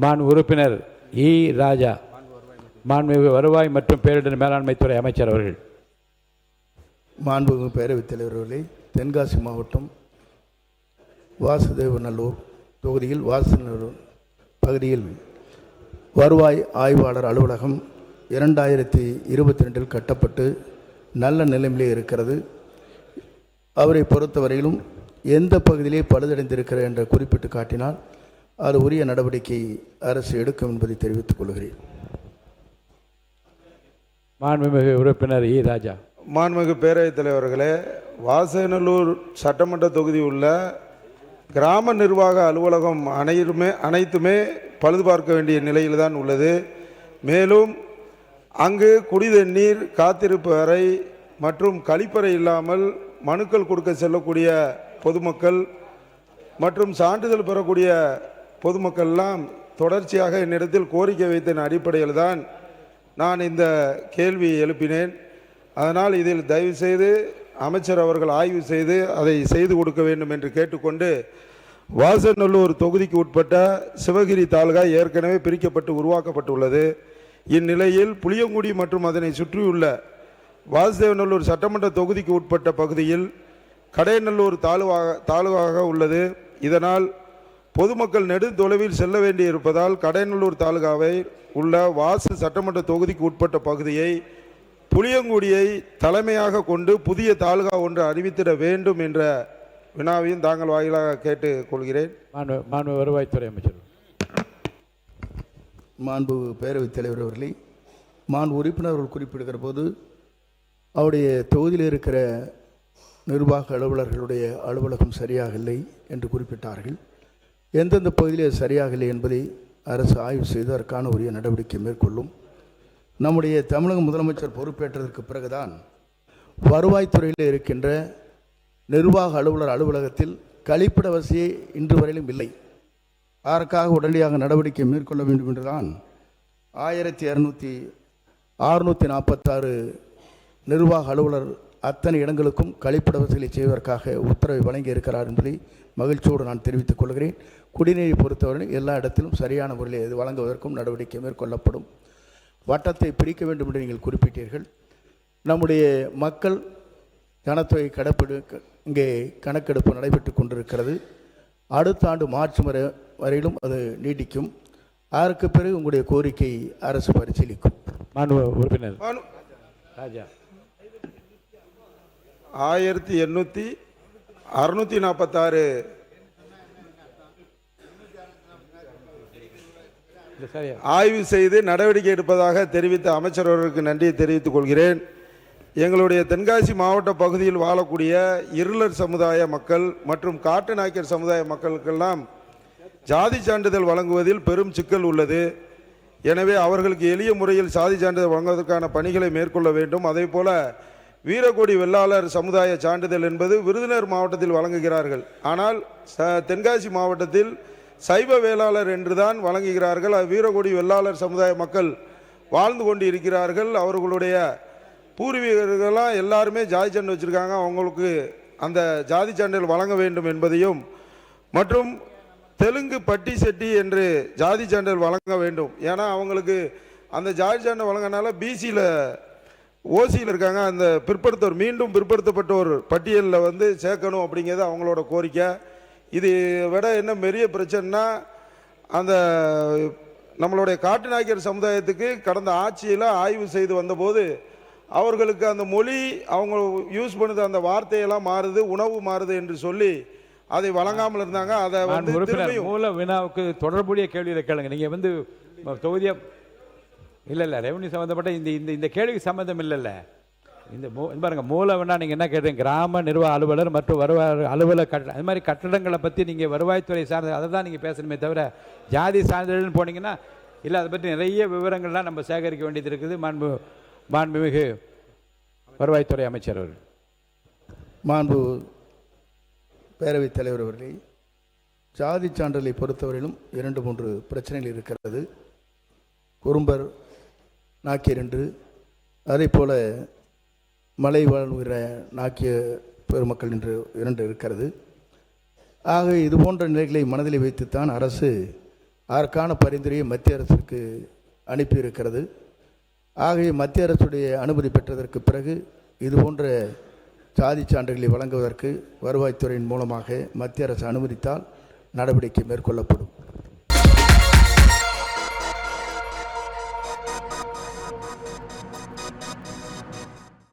மாண்பு உறுப்பினர் இ. ராஜா, மாண்புமிகு வருவாய் மற்றும் பேரிடர் மேலாண்மைத்துறை அமைச்சர் அவர்கள். மாண்புமிகு பேரவைத் தலைவர் அவர்களே, தென்காசி மாவட்டம் வாசுதேவநல்லூர் தொகுதியில் வாசுதேவநல்லூர் பகுதியில் வருவாய் ஆய்வாளர் அலுவலகம் 2022 கட்டப்பட்டு நல்ல நிலைமையிலே இருக்கிறது. அவரை பொறுத்தவரையிலும் எந்த பகுதியிலே பழுதடைந்திருக்கிற என்ற குறிப்பிட்டு காட்டினால் அது உரிய நடவடிக்கை அரசு எடுக்கும் என்பதை தெரிவித்துக் கொள்கிறேன். மாண்புமிகு உறுப்பினர் இ. ராஜா. மாண்புமிகு பேரவைத் தலைவர்களே, வாசநல்லூர் சட்டமன்ற தொகுதி உள்ள கிராம நிர்வாக அலுவலகம் அனைத்துமே பழுது பார்க்க வேண்டிய நிலையில்தான் உள்ளது. மேலும் அங்கு குடிதண்ணீர், காத்திருப்பு அறை மற்றும் கழிப்பறை இல்லாமல் மனுக்கள் கொடுக்க செல்லக்கூடிய பொதுமக்கள் மற்றும் சான்றிதழ் பெறக்கூடிய பொதுமக்கள்லாம் தொடர்ச்சியாக என்னிடத்தில் கோரிக்கை வைத்த அடிப்படையில் தான் நான் இந்த கேள்வி எழுப்பினேன். அதனால் இதில் தயவு செய்து அமைச்சர் அவர்கள் ஆய்வு செய்து அதை செய்து கொடுக்க வேண்டும் என்று கேட்டுக்கொண்டு, வாசநல்லூர் தொகுதிக்கு உட்பட்ட சிவகிரி தாலுகா ஏற்கனவே பிரிக்கப்பட்டு உருவாக்கப்பட்டுள்ளது. இந்நிலையில் புளியங்குடி மற்றும் அதனை சுற்றியுள்ள வாசுதேவநல்லூர் சட்டமன்ற தொகுதிக்கு உட்பட்ட பகுதியில் கடையநல்லூர் தாலுகாக உள்ளது. இதனால் பொதுமக்கள் நெடுந்தொலைவில் செல்ல வேண்டியிருப்பதால் கடையநல்லூர் தாலுகாவை உள்ள வாசு சட்டமன்ற தொகுதிக்கு உட்பட்ட பகுதியை புளியங்குடியை தலைமையாக கொண்டு புதிய தாலுகா ஒன்று அறிவித்திட வேண்டும் என்ற வினாவையும் தாங்கள் வாயிலாக கேட்டுக் கொள்கிறேன். மாண்பு வருவாய்த்துறை அமைச்சர். மாண்பு பேரவைத் தலைவர் அவர்களே, மாண்பு உறுப்பினர்கள் குறிப்பிடுகிற போது அவருடைய தொகுதியில் இருக்கிற நிர்வாக அலுவலர்களுடைய அலுவலகம் சரியாக இல்லை என்று குறிப்பிட்டார்கள். எந்தெந்த பகுதியில் சரியாக இல்லை என்பதை அரசு ஆய்வு செய்து அதற்கான உரிய நடவடிக்கை மேற்கொள்ளும். நம்முடைய தமிழக முதலமைச்சர் பொறுப்பேற்றதற்கு பிறகுதான் வருவாய்த்துறையில் இருக்கின்ற நிர்வாக அலுவலர் அலுவலகத்தில் கழிப்பிட வசதியே இன்று வரையிலும் இல்லை. அதற்காக உடனடியாக நடவடிக்கை மேற்கொள்ள வேண்டும் என்றுதான் 1646 நிர்வாக அலுவலர் அத்தனை இடங்களுக்கும் கழிப்பிட வசதிகளை செய்வதற்காக உத்தரவை வழங்கி இருக்கிறார் என்பதை மகிழ்ச்சியோடு நான் தெரிவித்துக் கொள்கிறேன். குடிநீரை பொறுத்தவரை எல்லா இடத்திலும் சரியான முறையில் இது வழங்குவதற்கும் நடவடிக்கை மேற்கொள்ளப்படும். வட்டத்தை பிரிக்க வேண்டும் என்று நீங்கள் குறிப்பிட்டீர்கள். நம்முடைய மக்கள் ஜனத்தொகை இங்கே கணக்கெடுப்பு நடைபெற்று கொண்டிருக்கிறது. அடுத்த ஆண்டு மார்ச் வரையிலும் அது நீடிக்கும். அதற்கு பிறகு உங்களுடைய கோரிக்கை அரசு பரிசீலிக்கும். மாண்பு உறுப்பினர் ராஜா. 1646 ஆய்வு செய்து நடவடிக்கை எடுப்பதாக தெரிவித்த அமைச்சர் அவர்களுக்கு நன்றியை தெரிவித்துக் கொள்கிறேன். எங்களுடைய தென்காசி மாவட்ட பகுதியில் வாழக்கூடிய இருளர் சமுதாய மக்கள் மற்றும் காட்டு நாய்க்கர் சமுதாய மக்களுக்கெல்லாம் ஜாதி சான்றிதழ் வழங்குவதில் பெரும் சிக்கல் உள்ளது. எனவே அவர்களுக்கு எளிய முறையில் சாதி சான்றிதழ் வழங்குவதற்கான பணிகளை மேற்கொள்ள வேண்டும். அதே போல வீரக்கோடி வெள்ளாளர் சமுதாய சான்றிதழ் என்பது விருதுநகர் மாவட்டத்தில் வழங்குகிறார்கள். ஆனால் தென்காசி மாவட்டத்தில் சைவ வேளாளர் என்றுதான் வழங்குகிறார்கள். வீரக்கோடி வெள்ளாளர் சமுதாய மக்கள் வாழ்ந்து கொண்டு இருக்கிறார்கள். அவர்களுடைய பூர்வீகர்களாம் எல்லாருமே ஜாதி சான்று வச்சுருக்காங்க. அவங்களுக்கு அந்த ஜாதி சான்றிதழ் வழங்க வேண்டும் என்பதையும், மற்றும் தெலுங்கு பட்டி செட்டி என்று ஜாதி சான்றிதழ் வழங்க வேண்டும். ஏன்னா அவங்களுக்கு அந்த ஜாதி சான்றிதழ் வழங்கினால பிசியில் ஓசியில் இருக்காங்க, அந்த பிற்படுத்தோர் மீண்டும் பிற்படுத்தப்பட்டோர் பட்டியலில் சேர்க்கணும் அப்படிங்கிறது அவங்களோட கோரிக்கை. இது விட என்ன பெரிய பிரச்சனைனா, அந்த நம்மளுடைய காட்டு நாய்க்கர் சமுதாயத்துக்கு கடந்த ஆட்சியில் ஆய்வு செய்து வந்தபோது அவர்களுக்கு அந்த மொழி அவங்க யூஸ் பண்ணுது அந்த வார்த்தையெல்லாம் மாறுது, உணவு மாறுது என்று சொல்லி அதை வழங்காமல் இருந்தாங்க. அதை மூல வினாவுக்கு தொடர்புடைய கேள்வியில் கேளுங்க. நீங்கள் தொகுதியை இல்லை ரெவன்யூ சம்மந்தப்பட்ட இந்த கேள்விக்கு சம்மந்தம் இல்லைல்ல. இந்த பாருங்க, மூல வினா நீங்கள் என்ன கேட்டீங்க, கிராம நிர்வாக அலுவலர் மற்றும் வருவாய் அலுவலர் அது மாதிரி கட்டடங்களை பற்றி நீங்கள் வருவாய்த்துறை சார்ந்த அதை தான் நீங்கள் பேசணுமே தவிர ஜாதி சான்றிதழ்னு போனீங்கன்னா இல்லை. அதை பற்றி நிறைய விவரங்கள்லாம் நம்ம சேகரிக்க வேண்டியது இருக்குது. மாண்புமிகு வருவாய்த்துறை அமைச்சர் அவர்கள். மாண்பு பேரவைத் தலைவர் அவர்களே, ஜாதி சான்றிதழை பொறுத்தவரையிலும் 2-3 பிரச்சனைகள் இருக்கிறது. குறும்பர் நாக்கியர் என்று, அதே போல் மலை வாழ்கிற நாக்கிய பெருமக்கள் என்று 2 இருக்கிறது. ஆக இது போன்ற நிலைகளை மனதில் வைத்துத்தான் அரசு அதற்கான பரிந்துரையை மத்திய அரசுக்கு அனுப்பியிருக்கிறது. ஆகவே மத்திய அரசுடைய அனுமதி பெற்றதற்கு பிறகு இதுபோன்ற சாதி சான்றுகளை வழங்குவதற்கு வருவாய்த்துறையின் மூலமாக மத்திய அரசு அனுமதித்தால் நடவடிக்கை மேற்கொள்ளப்படும்.